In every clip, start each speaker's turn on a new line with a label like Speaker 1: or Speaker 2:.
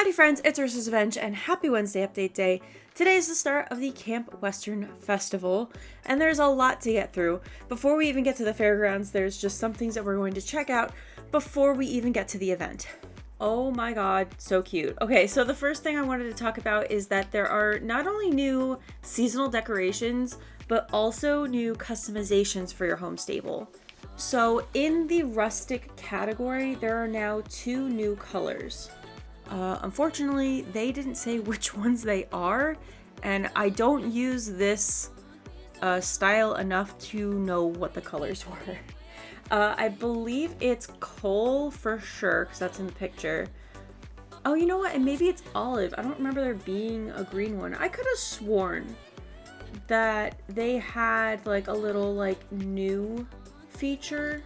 Speaker 1: Howdy friends, it's UrsulasRevenge and happy Wednesday update day. Today is the start of the Camp Western Festival and there's a lot to get through. Before we even get to the fairgrounds, there's just some things that we're going to check out before we even get to the event. Oh my god, so cute. Okay, so the first thing I wanted to talk about is that there are not only new seasonal decorations, but also new customizations for your home stable. So in the Rustic category, there are now 2 new colors. Unfortunately, they didn't say which ones they are, and I don't use this style enough to know what the colors were. I believe it's coal for sure, because that's in the picture. Oh, you know what? And maybe it's olive. I don't remember there being a green one. I could have sworn that they had like a little like new feature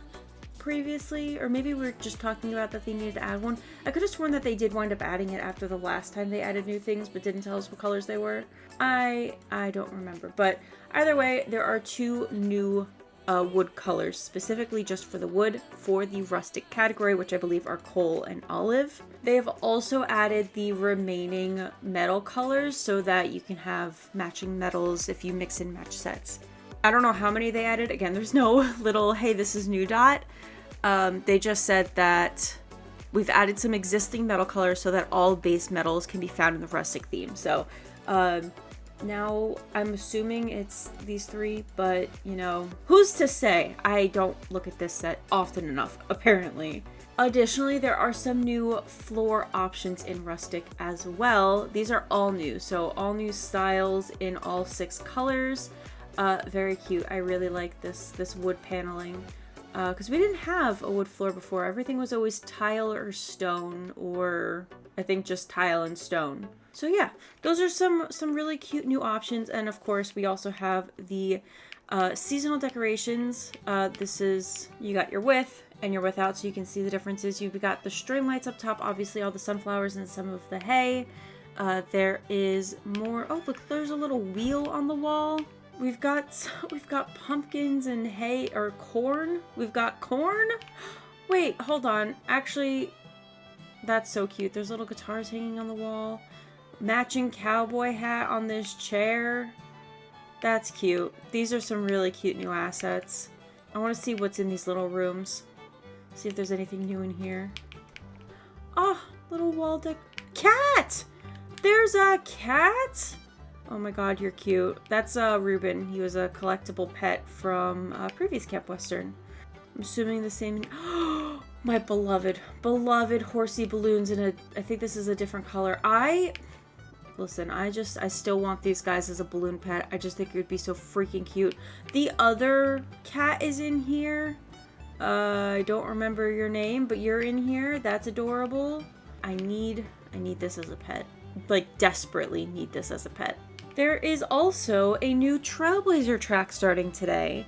Speaker 1: previously, or maybe we were just talking about that they needed to add one. I could have sworn that they did wind up adding it after the last time they added new things, but didn't tell us what colors they were. I don't remember, but either way, there are 2 new wood colors, specifically just for the wood for the Rustic category, which I believe are coal and olive. They have also added the remaining metal colors so that you can have matching metals if you mix and match sets. I don't know how many they added. Again, there's no little, hey, this is new dot. They just said that we've added some existing metal colors so that all base metals can be found in the Rustic theme. So now I'm assuming it's these 3, but you know, who's to say? I don't look at this set often enough, apparently. Additionally, there are some new floor options in Rustic as well. These are all new, so all new styles in all 6 colors. Very cute. I really like this wood paneling. Because we didn't have a wood floor before. Everything was always tile or stone, or I think just tile and stone. So yeah, those are some really cute new options. And of course, we also have the seasonal decorations. This is, you got your with and your without, so you can see the differences. You've got the string lights up top, obviously all the sunflowers and some of the hay. There is more, oh look, there's a little wheel on the wall. We've got pumpkins and hay, or corn. We've got corn? Wait, hold on. Actually, that's so cute. There's little guitars hanging on the wall. Matching cowboy hat on this chair. That's cute. These are some really cute new assets. I want to see what's in these little rooms. See if there's anything new in here. Oh, little wall deck. Cat! There's a cat? Oh my god, you're cute. That's Ruben. He was a collectible pet from previous Camp Western. I'm assuming the same. My beloved horsey balloons in a, I think this is a different color. Listen, I still want these guys as a balloon pet. I just think it would be so freaking cute. The other cat is in here. I don't remember your name, but you're in here. That's adorable. I need this as a pet. Like, desperately need this as a pet. There is also a new Trailblazer track starting today.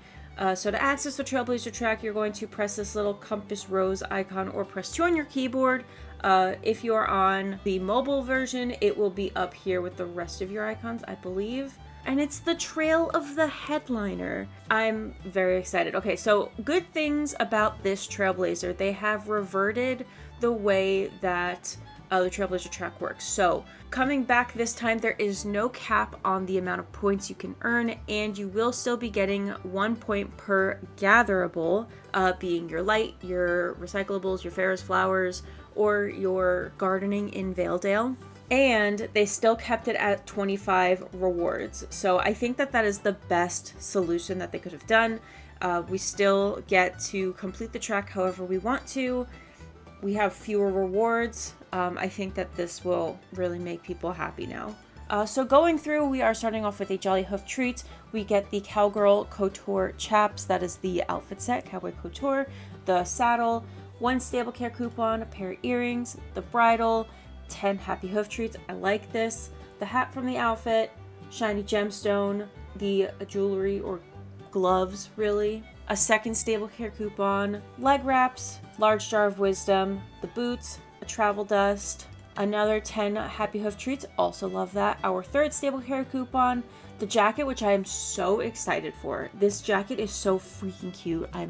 Speaker 1: So to access the Trailblazer track, you're going to press this little compass rose icon or press 2 on your keyboard. If you are on the mobile version, it will be up here with the rest of your icons, I believe. And it's the Trail of the Headliner. I'm very excited. Okay, so good things about this Trailblazer. They have reverted the way that the Trailblazer track works. So coming back this time, there is no cap on the amount of points you can earn, and you will still be getting 1 point per gatherable, being your light, your recyclables, your Ferris flowers, or your gardening in Valedale. And they still kept it at 25 rewards. So I think that is the best solution that they could have done. We still get to complete the track however we want to. We have fewer rewards. I think that this will really make people happy now. So going through, we are starting off with a Jolly Hoof Treat. We get the Cowgirl Couture Chaps. That is the outfit set, Cowboy Couture. The saddle, 1 stable care coupon, a pair of earrings, the bridle, 10 Happy Hoof Treats. I like this. The hat from the outfit, shiny gemstone, the jewelry or gloves, really. A 2nd stable care coupon, leg wraps, large jar of wisdom, the boots, a travel dust, another 10 Happy Hoof Treats, also love that. Our 3rd stable care coupon, the jacket, which I am so excited for. This jacket is so freaking cute. I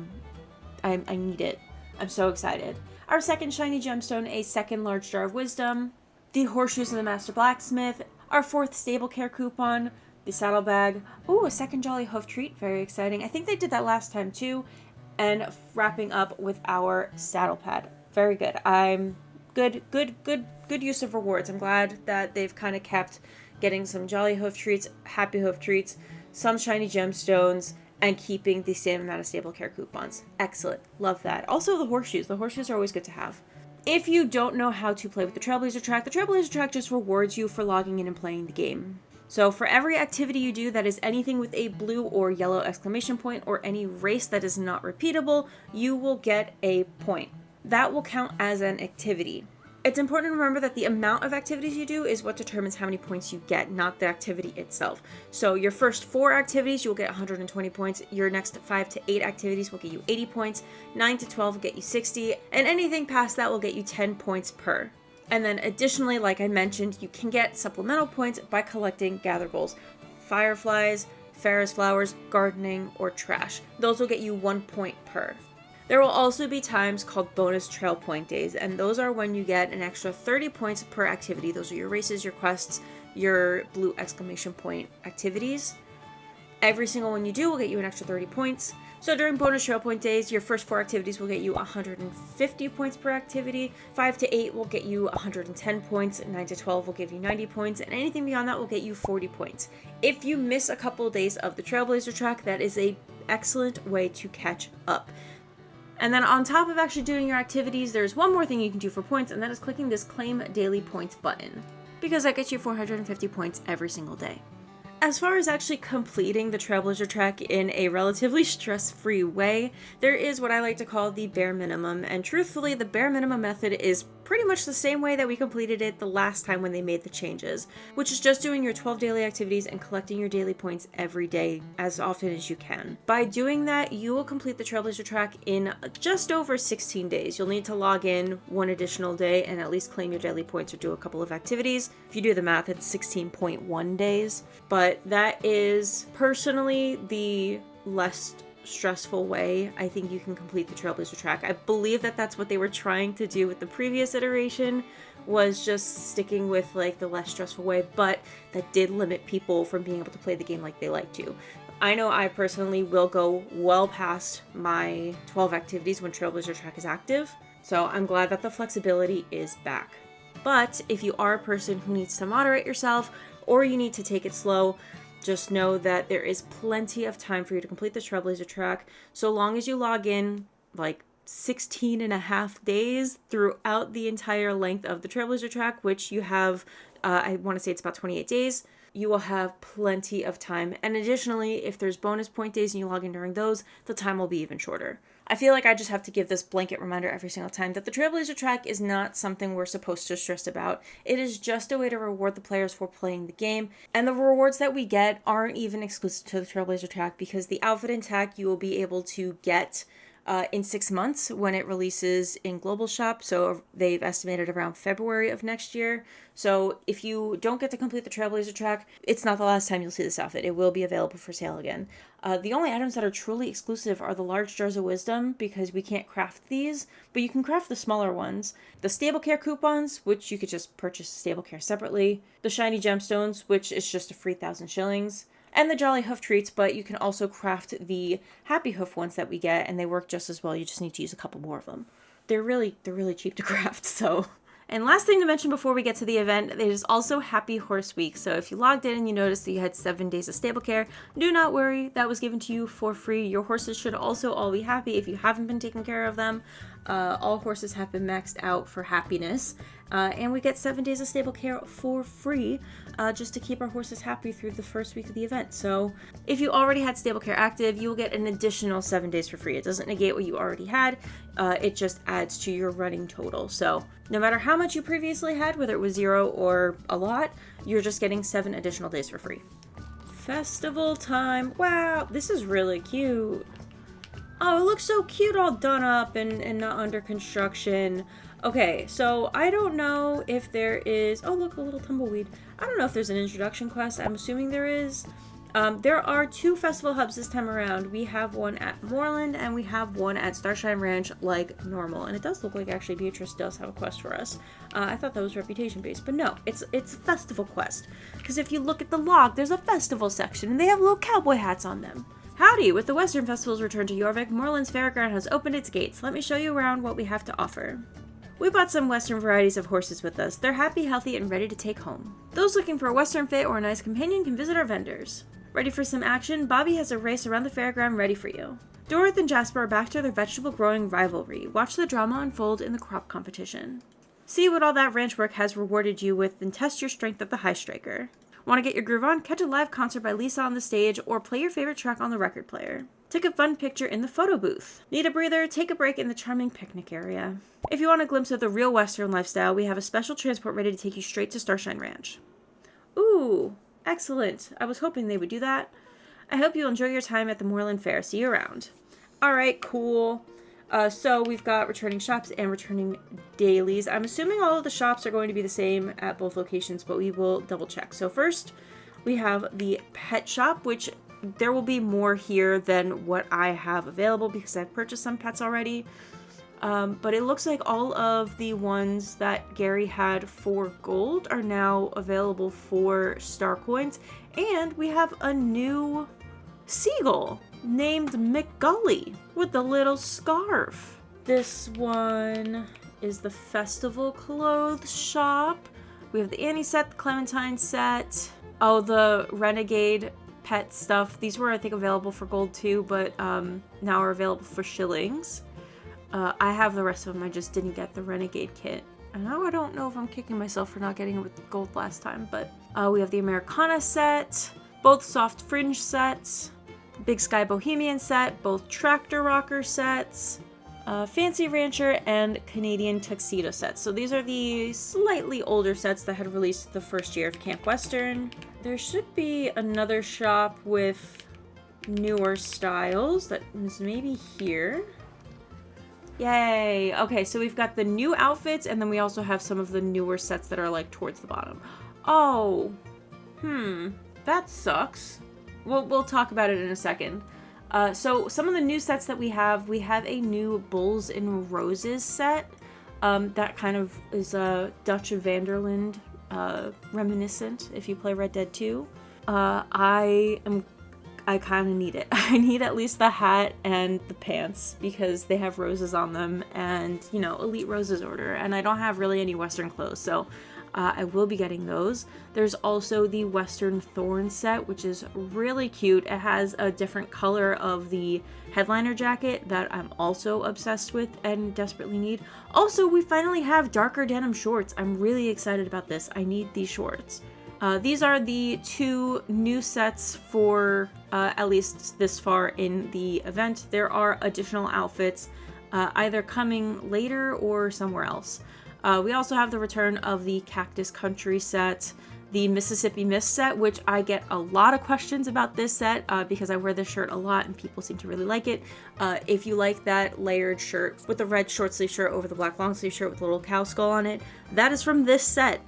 Speaker 1: need it. I'm so excited. Our 2nd shiny gemstone, a 2nd large jar of wisdom, the horseshoes of the Master Blacksmith, our 4th stable care coupon, the saddlebag. Ooh, a second Jolly Hoof treat. Very exciting. I think they did that last time too. And wrapping up with our saddle pad. Very good. I'm good use of rewards. I'm glad that they've kind of kept getting some Jolly Hoof treats, Happy Hoof treats, some shiny gemstones, and keeping the same amount of stable care coupons. Excellent. Love that. Also the horseshoes. The horseshoes are always good to have. If you don't know how to play with the Trailblazer track, the Trailblazer track just rewards you for logging in and playing the game. So for every activity you do that is anything with a blue or yellow exclamation point, or any race that is not repeatable, you will get a point. That will count as an activity. It's important to remember that the amount of activities you do is what determines how many points you get, not the activity itself. So your first 4 activities, you'll get 120 points. Your next 5 to 8 activities will get you 80 points. 9 to 12 will get you 60. And anything past that will get you 10 points per. And then additionally, like I mentioned, you can get supplemental points by collecting gatherables. Fireflies, Ferris flowers, gardening, or trash. Those will get you 1 point per. There will also be times called bonus trail point days, and those are when you get an extra 30 points per activity. Those are your races, your quests, your blue exclamation point activities. Every single one you do will get you an extra 30 points. So during bonus trail point days, your first 4 activities will get you 150 points per activity. 5 to 8 will get you 110 points. 9 to 12 will give you 90 points. And anything beyond that will get you 40 points. If you miss a couple of days of the Trailblazer track, that is an excellent way to catch up. And then on top of actually doing your activities, there's one more thing you can do for points, and that is clicking this Claim Daily Points button, because that gets you 450 points every single day. As far as actually completing the Trailblazer track in a relatively stress-free way, there is what I like to call the bare minimum, and truthfully, the bare minimum method is pretty much the same way that we completed it the last time when they made the changes, which is just doing your 12 daily activities and collecting your daily points every day as often as you can. By doing that, you will complete the Trailblazer track in just over 16 days. You'll need to log in 1 additional day and at least claim your daily points or do a couple of activities. If you do the math, it's 16.1 days, but that is personally the less stressful way I think you can complete the Trailblazer track. I believe that that's what they were trying to do with the previous iteration, was just sticking with like the less stressful way, but that did limit people from being able to play the game like they like to. I know I personally will go well past my 12 activities when Trailblazer track is active, so I'm glad that the flexibility is back. But if you are a person who needs to moderate yourself, or you need to take it slow, just know that there is plenty of time for you to complete the Trailblazer track, so long as you log in like 16 and a half days throughout the entire length of the Trailblazer track, which you have, I want to say it's about 28 days, you will have plenty of time. And additionally, if there's bonus point days and you log in during those, the time will be even shorter. I feel like I just have to give this blanket reminder every single time that the Trailblazer track is not something we're supposed to stress about. It is just a way to reward the players for playing the game, and the rewards that we get aren't even exclusive to the Trailblazer track, because the outfit and tack you will be able to get in 6 months when it releases in Global Shop, so they've estimated around February of next year. So if you don't get to complete the Trailblazer track, it's not the last time you'll see this outfit. It will be available for sale again. The only items that are truly exclusive are the large jars of wisdom, because we can't craft these, but you can craft the smaller ones. The stable care coupons, which you could just purchase stable care separately. The shiny gemstones, which is just a free 1,000 shillings. And the Jolly Hoof treats, but you can also craft the Happy Hoof ones that we get, and they work just as well. You just need to use a couple more of them. They're really cheap to craft, so. And last thing to mention before we get to the event, it is also Happy Horse Week. So if you logged in and you noticed that you had 7 days of stable care, do not worry, that was given to you for free. Your horses should also all be happy if you haven't been taking care of them. All horses have been maxed out for happiness. And we get 7 days of stable care for free, just to keep our horses happy through the first week of the event. So if you already had stable care active, you will get an additional 7 days for free. It doesn't negate what you already had. It just adds to your running total. So no matter how much you previously had, whether it was 0 or a lot, you're just getting 7 additional days for free. Festival time. Wow, this is really cute. Oh, it looks so cute all done up and not under construction. Okay, so I don't know if there is... Oh, look, a little tumbleweed. I don't know if there's an introduction quest. I'm assuming there is. There are 2 festival hubs this time around. We have one at Moorland and we have one at Starshine Ranch like normal. And it does look like actually Beatrice does have a quest for us. I thought that was reputation based, but no, it's a festival quest. Because if you look at the log, there's a festival section and they have little cowboy hats on them. Howdy! With the Western Festival's return to Jorvik, Moorland's Fairground has opened its gates. Let me show you around what we have to offer. We bought some Western varieties of horses with us. They're happy, healthy, and ready to take home. Those looking for a Western fit or a nice companion can visit our vendors. Ready for some action? Bobby has a race around the fairground ready for you. Dorith and Jasper are back to their vegetable growing rivalry. Watch the drama unfold in the crop competition. See what all that ranch work has rewarded you with and test your strength at the high striker. Want to get your groove on? Catch a live concert by Lisa on the stage or play your favorite track on the record player. Take a fun picture in the photo booth. Need a breather? Take a break in the charming picnic area. If you want a glimpse of the real Western lifestyle, we have a special transport ready to take you straight to Starshine Ranch. Ooh, excellent. I was hoping they would do that. I hope you enjoy your time at the Moorland Fair. See you around. Alright, cool. So we've got returning shops and returning dailies. I'm assuming all of the shops are going to be the same at both locations, but we will double check. So first, we have the pet shop, which there will be more here than what I have available because I've purchased some pets already. But it looks like all of the ones that Gary had for gold are now available for star coins. And we have a new seagull named McGully with a little scarf. This one is the festival clothes shop. We have the Annie set, the Clementine set. Oh, the Renegade pet stuff. These were, I think, available for gold too, but now are available for shillings. I have the rest of them. I just didn't get the Renegade kit. And now I don't know if I'm kicking myself for not getting it with gold last time, but we have the Americana set, both soft fringe sets, Big Sky Bohemian set, both Tractor Rocker sets, Fancy Rancher, and Canadian Tuxedo sets. So these are the slightly older sets that had released the first year of Camp Western. There should be another shop with newer styles that is maybe here. Yay! Okay, so we've got the new outfits, and then we also have some of the newer sets that are like towards the bottom. Oh, that sucks. We'll talk about it in a second. So some of the new sets that we have a new Bulls and Roses set. That kind of is a Dutch of Vanderland reminiscent if you play Red Dead 2. I kind of need it. I need at least the hat and the pants because they have roses on them and, you know, Elite Roses order. And I don't have really any Western clothes, so I will be getting those. There's also the Western Thorn set, which is really cute. It has a different color of the headliner jacket that I'm also obsessed with and desperately need. Also, we finally have darker denim shorts. I'm really excited about this. I need these shorts. These are the 2 new sets for at least this far in the event. There are additional outfits either coming later or somewhere else. We also have the return of the Cactus Country set, the Mississippi Mist set, which I get a lot of questions about this set because I wear this shirt a lot and people seem to really like it. If you like that layered shirt with the red short sleeve shirt over the black long sleeve shirt with a little cow skull on it, that is from this set.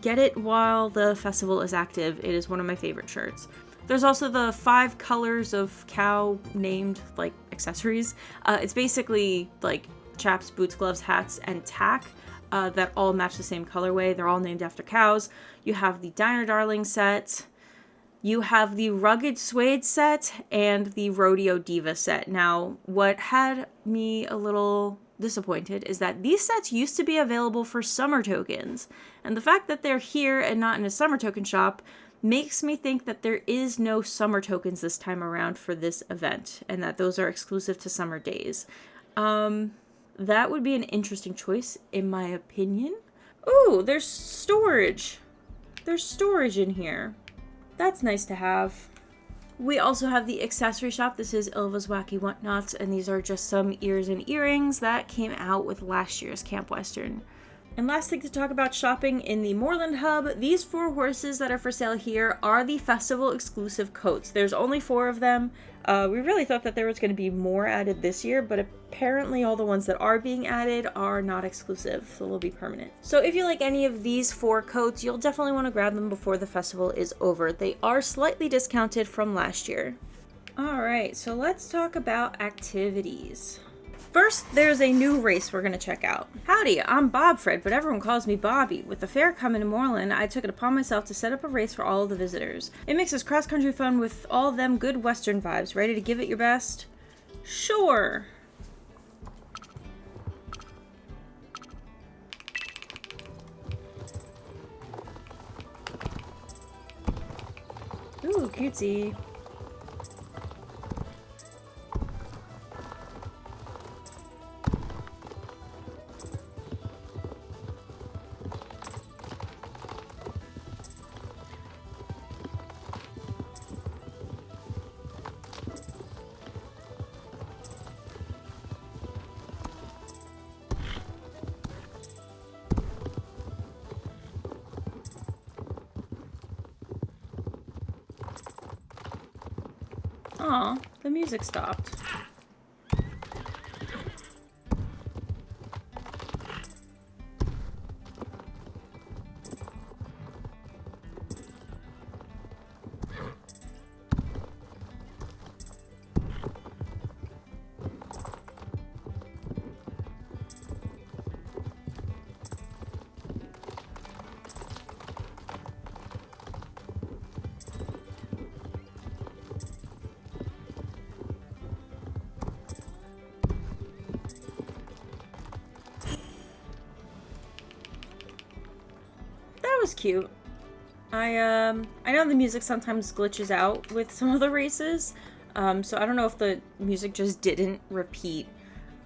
Speaker 1: Get it while the festival is active. It is one of my favorite shirts. There's also the 5 colors of cow named like accessories. It's basically like chaps, boots, gloves, hats, and tack that all match the same colorway. They're all named after cows. You have the Diner Darling set. You have the Rugged Suede set and the Rodeo Diva set. Now, what had me a little disappointed is that these sets used to be available for summer tokens, and the fact that they're here and not in a summer token shop makes me think that there is no summer tokens this time around for this event and that those are exclusive to summer days. That would be an interesting choice in my opinion. Ooh, there's storage. There's storage in here. That's nice to have. We also have the accessory shop. This is Ilva's Wacky Whatnots, and these are just some ears and earrings that came out with last year's Camp Western. And last thing to talk about shopping in the Moorland Hub, these 4 horses that are for sale here are the festival exclusive coats. There's only 4 of them. We really thought that there was going to be more added this year, but apparently all the ones that are being added are not exclusive, so they'll be permanent. So if you like any of these 4 coats, you'll definitely want to grab them before the festival is over. They are slightly discounted from last year. Alright, so let's talk about activities. First, there's a new race we're going to check out. Howdy, I'm Bobfred, but everyone calls me Bobby. With the fair coming to Moorland, I took it upon myself to set up a race for all of the visitors. It mixes cross-country fun with all them good Western vibes. Ready to give it your best? Sure! Ooh, cutesy. Aw, the music stopped. Was cute. I know the music sometimes glitches out with some of the races, so I don't know if the music just didn't repeat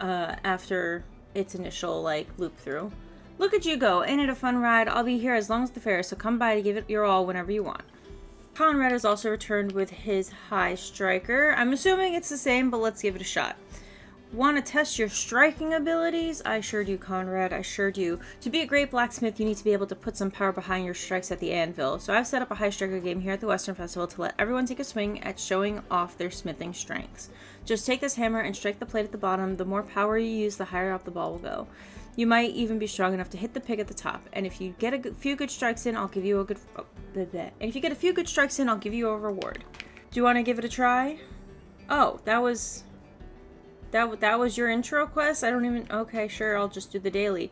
Speaker 1: after its initial like loop through. Look at you go, ain't it a fun ride? I'll be here as long as the fair, so come by to give it your all whenever you want. Conrad has also returned with his high striker. I'm assuming it's the same, but let's give it a shot. Want to test your striking abilities? I sure do, Conrad. I sure do. To be a great blacksmith, you need to be able to put some power behind your strikes at the anvil. So I've set up a high striker game here at the Western Festival to let everyone take a swing at showing off their smithing strengths. Just take this hammer and strike the plate at the bottom. The more power you use, the higher up the ball will go. You might even be strong enough to hit the pig at the top. And if you get a few good strikes in, I'll give you a good... And if you get a few good strikes in, I'll give you a reward. Do you want to give it a try? Oh, that was your intro quest? I don't even... Okay, sure, I'll just do the daily.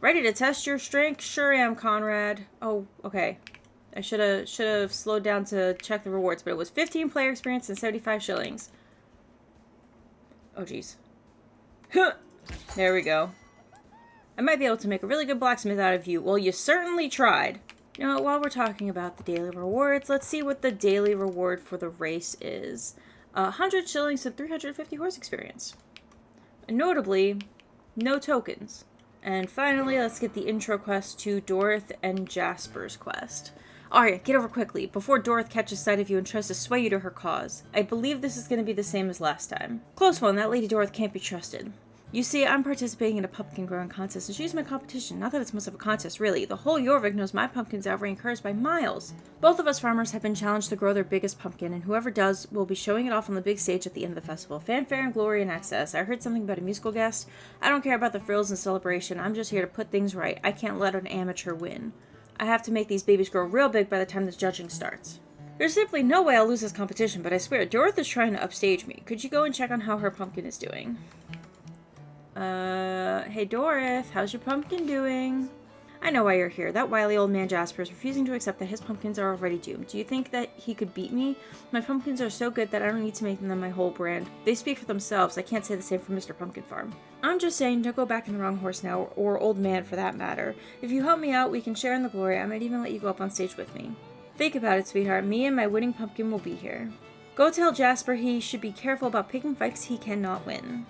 Speaker 1: Ready to test your strength? Sure am, Conrad. Oh, okay. I should have slowed down to check the rewards, but it was 15 player experience and 75 shillings. Oh, jeez. There we go. I might be able to make a really good blacksmith out of you. Well, you certainly tried. You know, while we're talking about the daily rewards, let's see what the daily reward for the race is. 100 shillings and 350 horse experience. And notably, no tokens. And finally, let's get the intro quest to Dorith and Jasper's quest. Arya, get over quickly, before Dorith catches sight of you and tries to sway you to her cause. I believe this is going to be the same as last time. Close one, that Lady Dorith can't be trusted. You see, I'm participating in a pumpkin growing contest, and she's my competition. Not that it's much of a contest, really. The whole Jorvik knows my pumpkins outrank hers by miles. Both of us farmers have been challenged to grow their biggest pumpkin, and whoever does will be showing it off on the big stage at the end of the festival. Fanfare and glory and excess. I heard something about a musical guest. I don't care about the frills and celebration. I'm just here to put things right. I can't let an amateur win. I have to make these babies grow real big by the time this judging starts. There's simply no way I'll lose this competition, but I swear, Dorith is trying to upstage me. Could you go and check on how her pumpkin is doing? Hey Dorith, how's your pumpkin doing? I know why you're here. That wily old man Jasper is refusing to accept that his pumpkins are already doomed. Do you think that he could beat me? My pumpkins are so good that I don't need to make them my whole brand. They speak for themselves. I can't say the same for Mr. Pumpkin Farm. I'm just saying, don't go back in the wrong horse now, or old man for that matter. If you help me out, we can share in the glory. I might even let you go up on stage with me. Think about it, sweetheart. Me and my winning pumpkin will be here. Go tell Jasper he should be careful about picking fights he cannot win.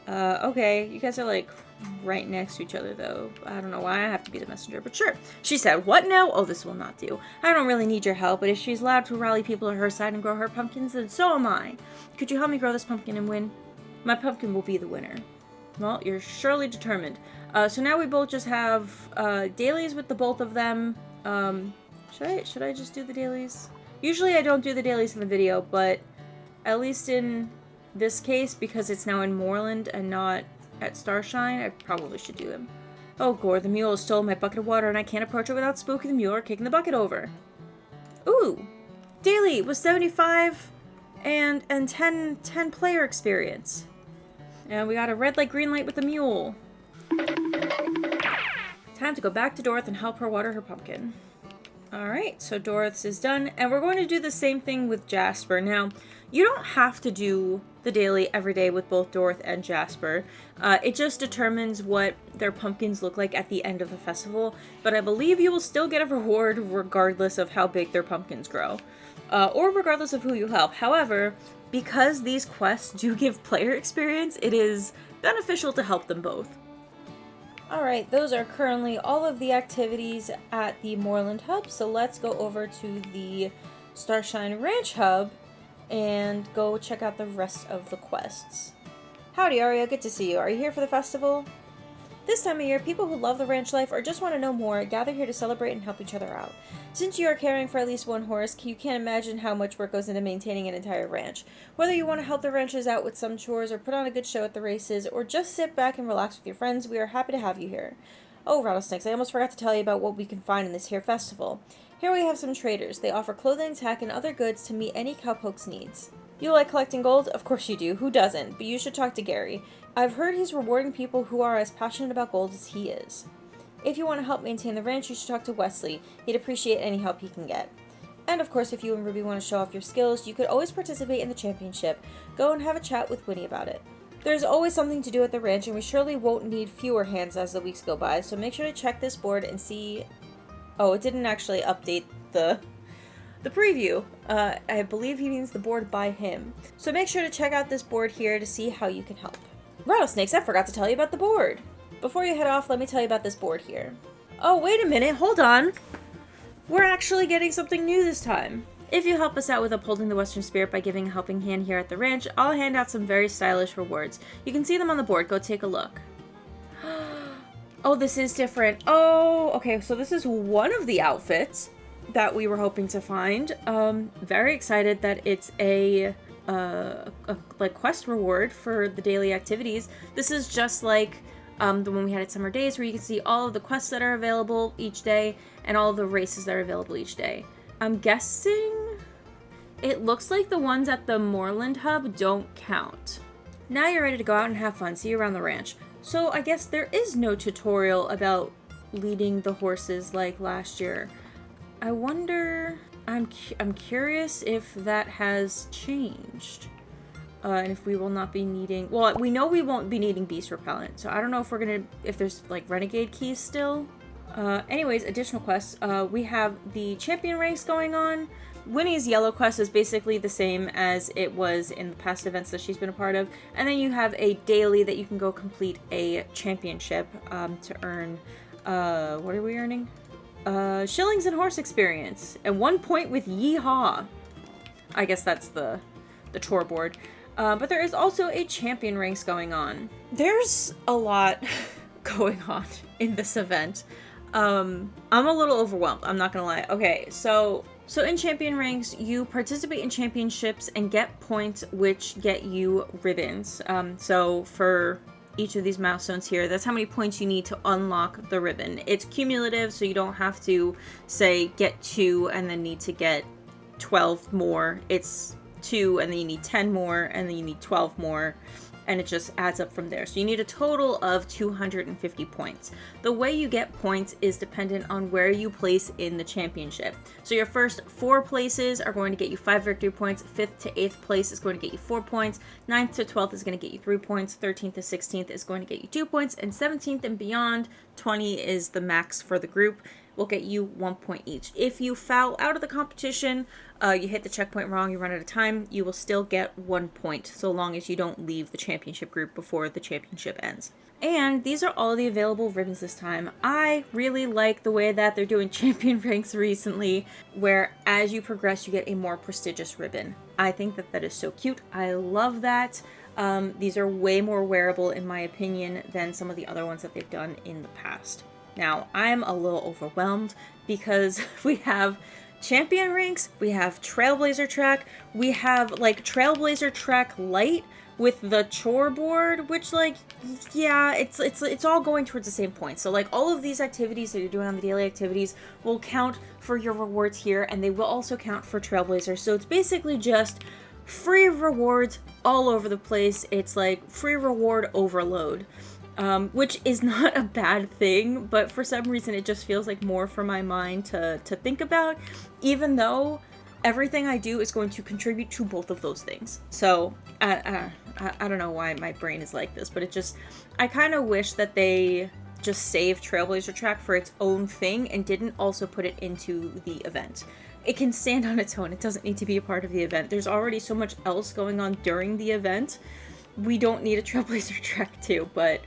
Speaker 1: Okay, you guys are like right next to each other though. I don't know why I have to be the messenger, but sure. She said, what now? Oh, this will not do. I don't really need your help, but if she's allowed to rally people to her side and grow her pumpkins, then so am I. Could you help me grow this pumpkin and win? My pumpkin will be the winner. Well, you're surely determined. So now we both just have dailies with the both of them. Should I just do the dailies? Usually I don't do the dailies in the video, but at least in this case, because it's now in Moorland and not at Starshine, I probably should do them. Oh, Gore, the mule has stolen my bucket of water and I can't approach it without spooking the mule or kicking the bucket over. Ooh! Daily was 75 and 10 player experience. And we got a red light, green light with the mule. Time to go back to Dorith and help her water her pumpkin. Alright, so Dorith's is done, and we're going to do the same thing with Jasper. Now, you don't have to do the daily every day with both Dorith and Jasper. It just determines what their pumpkins look like at the end of the festival, but I believe you will still get a reward regardless of how big their pumpkins grow, or regardless of who you help. However, because these quests do give player experience, it is beneficial to help them both. Alright, those are currently all of the activities at the Moorland Hub, so let's go over to the Starshine Ranch Hub and go check out the rest of the quests. Howdy, Arya, good to see you. Are you here for the festival? This time of year, people who love the ranch life or just want to know more gather here to celebrate and help each other out. Since you are caring for at least one horse, you can't imagine how much work goes into maintaining an entire ranch. Whether you want to help the ranchers out with some chores or put on a good show at the races, or just sit back and relax with your friends, we are happy to have you here. Oh, rattlesnakes, I almost forgot to tell you about what we can find in this here festival. Here we have some traders. They offer clothing, tack, and other goods to meet any cowpoke's needs. You like collecting gold? Of course you do. Who doesn't? But you should talk to Gary. I've heard he's rewarding people who are as passionate about gold as he is. If you want to help maintain the ranch, you should talk to Westley. He'd appreciate any help he can get. And of course, if you and Ruby want to show off your skills, you could always participate in the championship. Go and have a chat with Winnie about it. There's always something to do at the ranch, and we surely won't need fewer hands as the weeks go by, so make sure to check this board and see... Oh, it didn't actually update the preview. I believe he means the board by him. So make sure to check out this board here to see how you can help. Rattlesnakes, I forgot to tell you about the board. Before you head off, let me tell you about this board here. Oh, wait a minute, hold on. We're actually getting something new this time. If you help us out with upholding the Western spirit by giving a helping hand here at the ranch, I'll hand out some very stylish rewards. You can see them on the board, go take a look. Oh, this is different. Oh, okay, so this is one of the outfits that we were hoping to find. Very excited that it's a like quest reward for the daily activities. This is just like the one we had at Summer Days, where you can see all of the quests that are available each day and all of the races that are available each day. I'm guessing it looks like the ones at the Moorland Hub don't count. Now you're ready to go out and have fun. See you around the ranch. So I guess there is no tutorial about leading the horses like last year. I wonder, I'm curious if that has changed. And if we will not be needing, well, we know we won't be needing beast repellent, so I don't know if there's like renegade keys still. Anyways, additional quests. We have the champion race going on. Winnie's yellow quest is basically the same as it was in the past events that she's been a part of. And then you have a daily that you can go complete a championship to earn, what are we earning? Shillings and horse experience. And 1 point with Yeehaw. I guess that's the chore board. But there is also a champion race going on. There's a lot going on in this event. I'm a little overwhelmed, I'm not gonna lie. Okay, so in champion ranks, you participate in championships and get points which get you ribbons. So for each of these milestones here, that's how many points you need to unlock the ribbon. It's cumulative, so you don't have to say get 2 and then need to get 12 more. It's 2 and then you need 10 more and then you need 12 more, and it just adds up from there. So you need a total of 250 points. The way you get points is dependent on where you place in the championship. So your first 4 places are going to get you 5 victory points, 5th to 8th place is going to get you 4 points, 9th to 12th is going to get you 3 points, 13th to 16th is going to get you 2 points, and 17th and beyond, 20 is the max for the group, will get you 1 point each. If you foul out of the competition, you hit the checkpoint wrong, you run out of time, you will still get 1 point, so long as you don't leave the championship group before the championship ends. And these are all the available ribbons this time. I really like the way that they're doing champion ranks recently, where as you progress, you get a more prestigious ribbon. I think that is so cute. I love that. These are way more wearable, in my opinion, than some of the other ones that they've done in the past. Now, I'm a little overwhelmed because we have champion ranks, we have Trailblazer track, we have like Trailblazer track light with the chore board, which like, yeah, it's all going towards the same point. So like all of these activities that you're doing on the daily activities will count for your rewards here, and they will also count for Trailblazer. So it's basically just free rewards all over the place. It's like free reward overload. Which is not a bad thing, but for some reason it just feels like more for my mind to think about, even though everything I do is going to contribute to both of those things. So, I don't know why my brain is like this, but I kind of wish that they just saved Trailblazer Track for its own thing and didn't also put it into the event. It can stand on its own. It doesn't need to be a part of the event. There's already so much else going on during the event. We don't need a Trailblazer Track too, but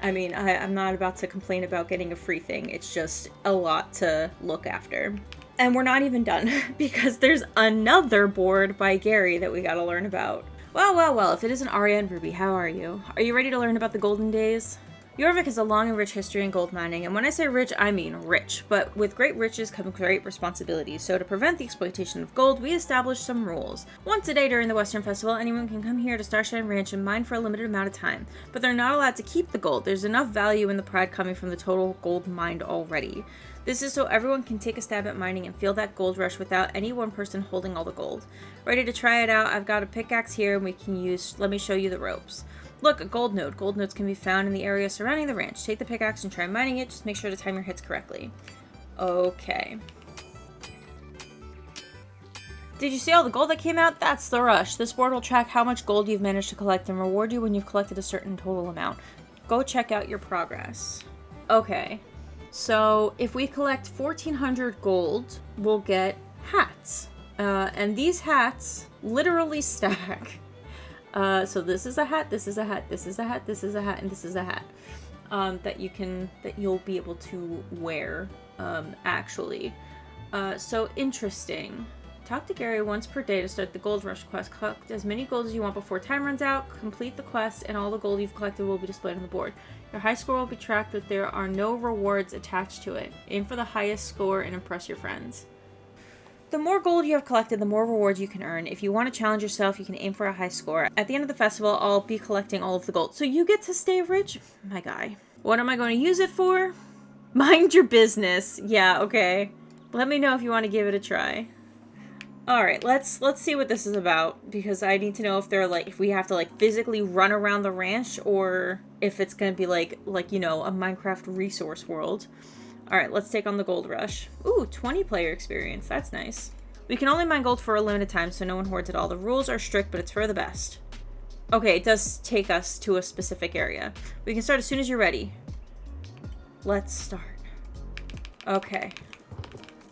Speaker 1: I mean, I'm not about to complain about getting a free thing. It's just a lot to look after. And we're not even done, because there's another board by Gary that we gotta learn about. Well, if it isn't Arya and Ruby, how are you? Are you ready to learn about the golden days? Jorvik has a long and rich history in gold mining, and when I say rich, I mean rich. But with great riches come great responsibilities, so to prevent the exploitation of gold, we established some rules. Once a day during the Western Festival, anyone can come here to Starshine Ranch and mine for a limited amount of time. But they're not allowed to keep the gold. There's enough value in the pride coming from the total gold mined already. This is so everyone can take a stab at mining and feel that gold rush without any one person holding all the gold. Ready to try it out? I've got a pickaxe here and let me show you the ropes. Look, a gold node. Gold nodes can be found in the area surrounding the ranch. Take the pickaxe and try mining it. Just make sure to time your hits correctly. Okay. Did you see all the gold that came out? That's the rush. This board will track how much gold you've managed to collect and reward you when you've collected a certain total amount. Go check out your progress. Okay. So, if we collect 1,400 gold, we'll get hats. And these hats literally stack. So this is a hat, this is a hat, this is a hat, this is a hat, and this is a hat. That you'll be able to wear, actually. So interesting. Talk to Gary once per day to start the gold rush quest. Collect as many gold as you want before time runs out. Complete the quest, and all the gold you've collected will be displayed on the board. Your high score will be tracked, but there are no rewards attached to it. Aim for the highest score and impress your friends. The more gold you have collected, the more rewards you can earn. If you want to challenge yourself, you can aim for a high score. At the end of the festival, I'll be collecting all of the gold. So you get to stay rich? My guy. What am I going to use it for? Mind your business. Yeah, okay. Let me know if you want to give it a try. Alright, let's see what this is about, because I need to know if they're like, if we have to like physically run around the ranch, or if it's gonna be like, you know, a Minecraft resource world. Alright, let's take on the gold rush. Ooh, 20 player experience. That's nice. We can only mine gold for a limited time, so no one hoards it all. The rules are strict, but it's for the best. Okay, it does take us to a specific area. We can start as soon as you're ready. Let's start. Okay.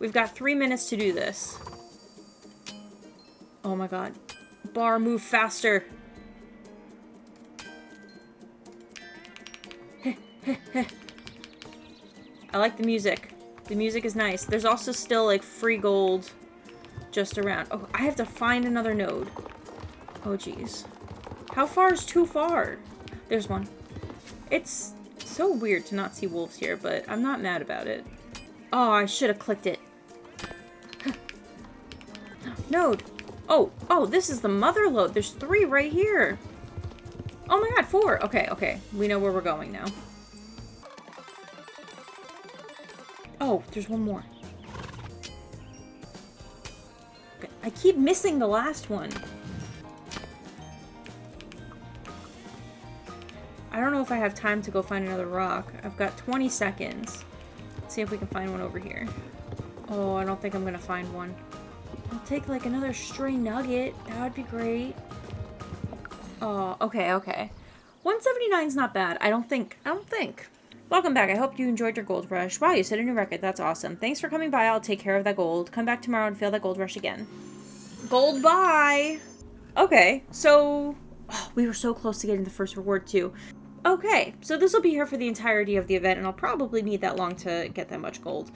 Speaker 1: We've got 3 minutes to do this. Oh my god. Bar, move faster. I like the music. The music is nice. There's also still like free gold just around. Oh, I have to find another node. Oh jeez. How far is too far? There's one. It's so weird to not see wolves here, but I'm not mad about it. Oh, I should have clicked it. Node. Oh, this is the mother lode. There's 3 right here. Oh my god, 4. Okay. We know where we're going now. Oh, there's one more. Okay. I keep missing the last one. I don't know if I have time to go find another rock. I've got 20 seconds. Let's see if we can find one over here. Oh, I don't think I'm gonna find one. I'll take like another stray nugget. That would be great. Oh, okay. 179's not bad. I don't think. Welcome back. I hope you enjoyed your gold rush. Wow, you set a new record. That's awesome. Thanks for coming by. I'll take care of that gold. Come back tomorrow and feel that gold rush again. Gold bye! Okay, so... Oh, we were so close to getting the first reward too. Okay, so this will be here for the entirety of the event, and I'll probably need that long to get that much gold.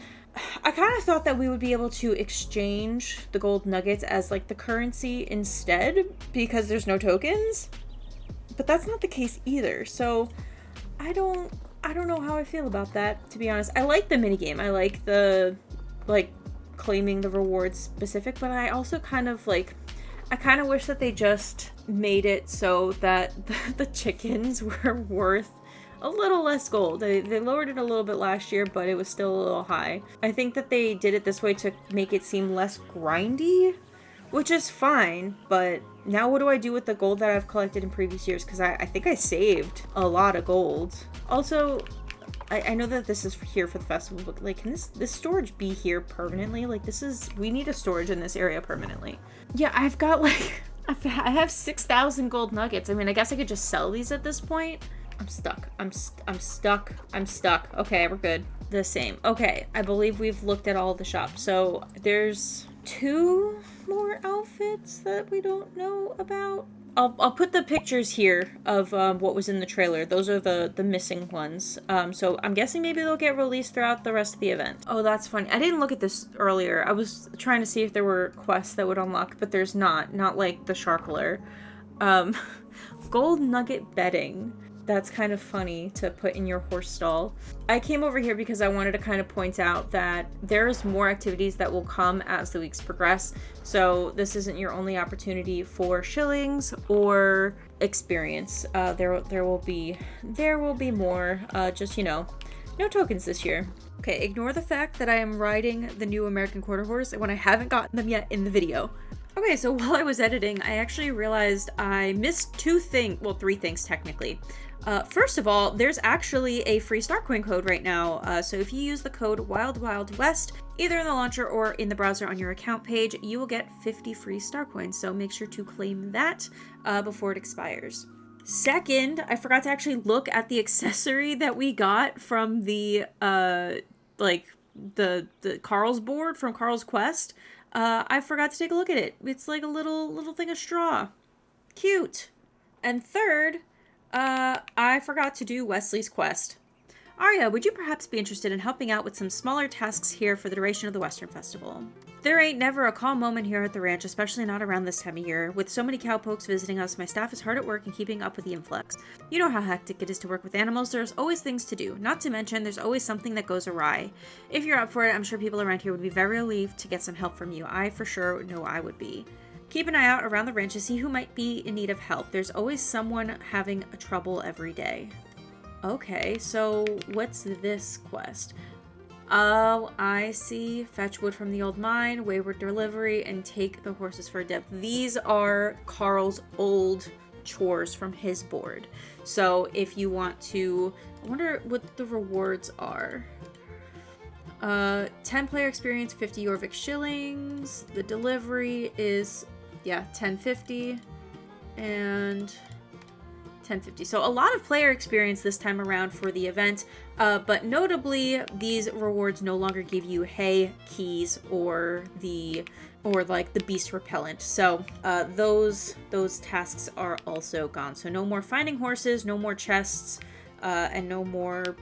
Speaker 1: I kind of thought that we would be able to exchange the gold nuggets as like the currency instead, because there's no tokens. but that's not the case either. So I don't know how I feel about that, to be honest. I like the minigame. I like the, like, claiming the rewards specific, but I also kind of, like, I kind of wish that they just made it so that the chickens were worth a little less gold. They lowered it a little bit last year, but it was still a little high. I think that they did it this way to make it seem less grindy, which is fine, but now what do I do with the gold that I've collected in previous years? Because I think I saved a lot of gold. Also, I know that this is here for the festival, but like, can this storage be here permanently? Like, we need a storage in this area permanently. Yeah, I've got like, I have 6,000 gold nuggets. I mean, I guess I could just sell these at this point. I'm stuck. I'm stuck. Okay, we're good. The same. Okay, I believe we've looked at all the shops. So there's 2 more outfits that we don't know about. I'll put the pictures here of what was in the trailer. Those are the missing ones. So I'm guessing maybe they'll get released throughout the rest of the event. Oh, that's funny. I didn't look at this earlier. I was trying to see if there were quests that would unlock, but there's not. Not like the Sharkler. Gold nugget bedding. That's kind of funny to put in your horse stall. I came over here because I wanted to kind of point out that there's more activities that will come as the weeks progress. So this isn't your only opportunity for shillings or experience. There will be more. Just, you know, no tokens this year. Okay, ignore the fact that I am riding the new American Quarter Horse when I haven't gotten them yet in the video. Okay, so while I was editing, I actually realized I missed 3 things technically. First of all, there's actually a free star coin code right now. So if you use the code WildWildWest, either in the launcher or in the browser on your account page, you will get 50 free star coins. So make sure to claim that before it expires. Second, I forgot to actually look at the accessory that we got from the Carl's board from Carl's Quest. I forgot to take a look at it. It's like a little thing of straw. Cute. And third, I forgot to do Westley's quest. Arya, would you perhaps be interested in helping out with some smaller tasks here for the duration of the Western Festival? There ain't never a calm moment here at the ranch, especially not around this time of year. With so many cowpokes visiting us, my staff is hard at work in keeping up with the influx. You know how hectic it is to work with animals. There's always things to do. Not to mention, there's always something that goes awry. If you're up for it, I'm sure people around here would be very relieved to get some help from you. I for sure know I would be. Keep an eye out around the ranch to see who might be in need of help. There's always someone having trouble every day. Okay, so what's this quest? Oh, I see. Fetch wood from the old mine, wayward delivery, and take the horses for a dip. These are Carl's old chores from his board. So if you want to, I wonder what the rewards are. 10 player experience, 50 Jorvik shillings. The delivery is, yeah, 1050 and 1050. So a lot of player experience this time around for the event, but notably these rewards no longer give you hay, keys, or like the beast repellent. So those tasks are also gone. So no more finding horses, no more chests, and no more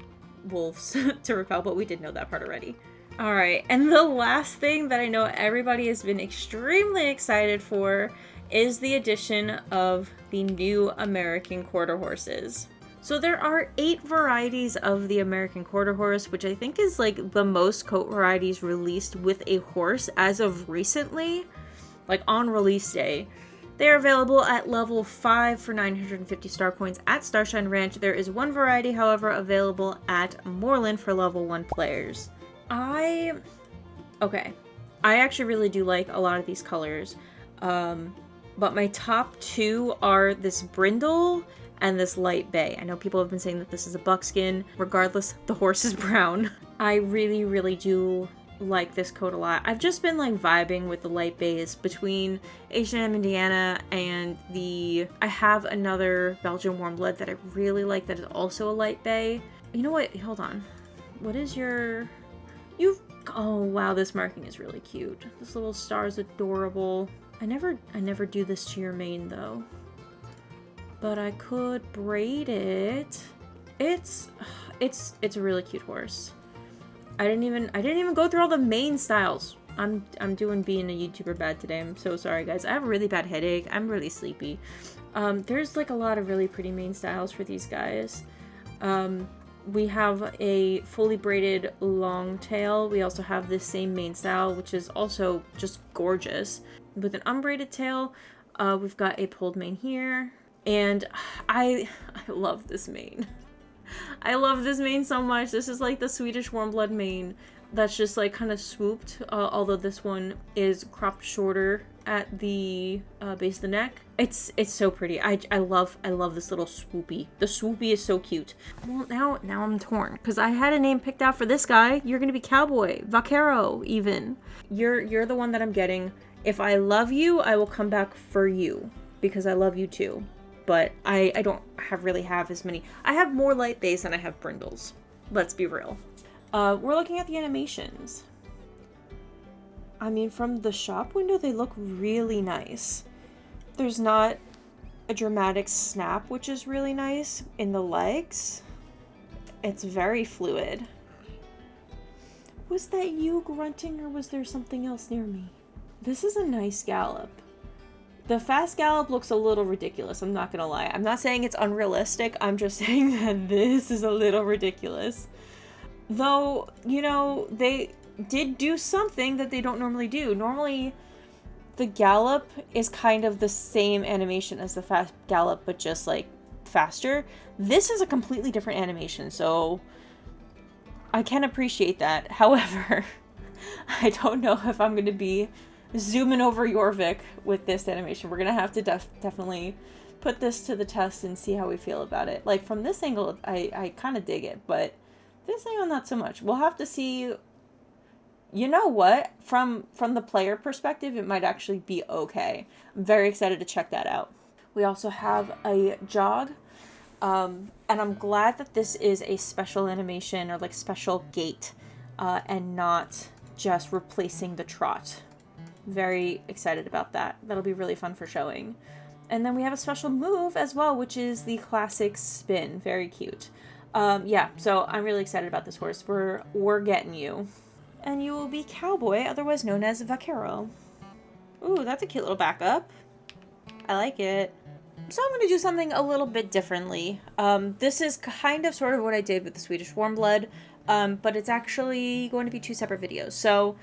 Speaker 1: wolves to repel, but we did know that part already. All right, and the last thing that I know everybody has been extremely excited for is the addition of the new American Quarter Horses. So there are 8 varieties of the American Quarter Horse, which I think is like the most coat varieties released with a horse as of recently, like on release day. They are available at level 5 for 950 star coins at Starshine Ranch. There is one variety, however, available at Moorland for level 1 players. I actually really do like a lot of these colors. But my top 2 are this brindle and this light bay. I know people have been saying that this is a buckskin. Regardless, the horse is brown. I really, really do like this coat a lot. I've just been like vibing with the light bays between H&M Indiana and I have another Belgian warm blood that I really like that is also a light bay. You know what? Hold on. What is oh wow, this marking is really cute. This little star is adorable. I never do this to your mane though. But I could braid it. It's a really cute horse. I didn't even go through all the mane styles. I'm doing being a YouTuber bad today. I'm so sorry, guys. I have a really bad headache. I'm really sleepy. There's like a lot of really pretty mane styles for these guys. We have a fully braided long tail. We also have this same mane style, which is also just gorgeous. With an unbraided tail, we've got a pulled mane here. And I love this mane. I love this mane so much. This is like the Swedish warm blood mane that's just like kind of swooped, although this one is cropped shorter at the base of the neck. It's so pretty. I love this little swoopy. The swoopy is so cute. Well, now I'm torn because I had a name picked out for this guy. You're gonna be Cowboy, Vaquero even. You're the one that I'm getting. If I love you, I will come back for you because I love you too. But I don't really have as many. I have more light base than I have brindles. Let's be real. We're looking at the animations. I mean, from the shop window, they look really nice. There's not a dramatic snap, which is really nice in the legs. It's very fluid. Was that you grunting or was there something else near me? This is a nice gallop. The fast gallop looks a little ridiculous, I'm not gonna lie. I'm not saying it's unrealistic, I'm just saying that this is a little ridiculous. Though, you know, they did do something that they don't normally do. Normally, the gallop is kind of the same animation as the fast gallop, but just, like, faster. This is a completely different animation, so I can appreciate that. However, I don't know if I'm gonna be zooming over Jorvik with this animation. We're gonna have to definitely put this to the test and see how we feel about it. Like, from this angle, I kind of dig it, but this angle, not so much. We'll have to see. You know what? From the player perspective, it might actually be okay. I'm very excited to check that out. We also have a jog, and I'm glad that this is a special animation or like special gait, and not just replacing the trot. Very excited about that. That'll be really fun for showing. And then we have a special move as well, which is the classic spin. Very cute. Yeah, so I'm really excited about this horse. We're getting you. And you will be Cowboy, otherwise known as Vaquero. Ooh, that's a cute little backup. I like it. So I'm going to do something a little bit differently. This is kind of sort of what I did with the Swedish Warm Blood, but it's actually going to be two separate videos. So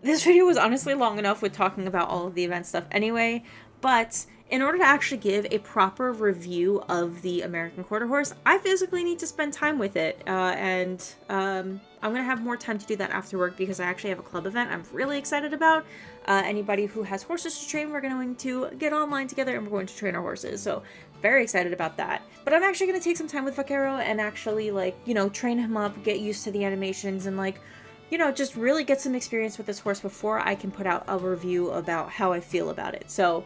Speaker 1: this video was honestly long enough with talking about all of the event stuff anyway, but in order to actually give a proper review of the American Quarter Horse, I physically need to spend time with it, and I'm going to have more time to do that after work because I actually have a club event I'm really excited about. Anybody who has horses to train, we're going to get online together and we're going to train our horses, so very excited about that. But I'm actually going to take some time with Vaquero and actually, like, you know, train him up, get used to the animations, and, like, you know, just really get some experience with this horse before I can put out a review about how I feel about it. So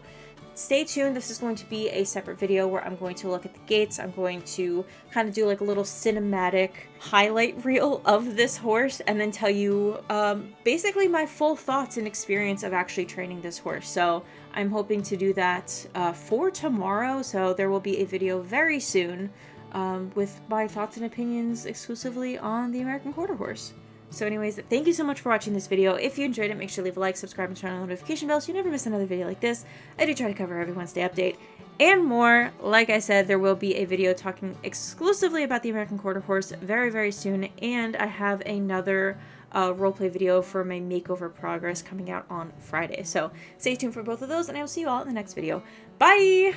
Speaker 1: stay tuned. This is going to be a separate video where I'm going to look at the gaits. I'm going to kind of do like a little cinematic highlight reel of this horse and then tell you basically my full thoughts and experience of actually training this horse. So I'm hoping to do that for tomorrow. So there will be a video very soon with my thoughts and opinions exclusively on the American Quarter Horse. So anyways, thank you so much for watching this video. If you enjoyed it, make sure to leave a like, subscribe, and turn on the notification bell so you never miss another video like this. I do try to cover every Wednesday update and more. Like I said, there will be a video talking exclusively about the American Quarter Horse very, very soon, and I have another roleplay video for my makeover progress coming out on Friday. So stay tuned for both of those, and I will see you all in the next video. Bye!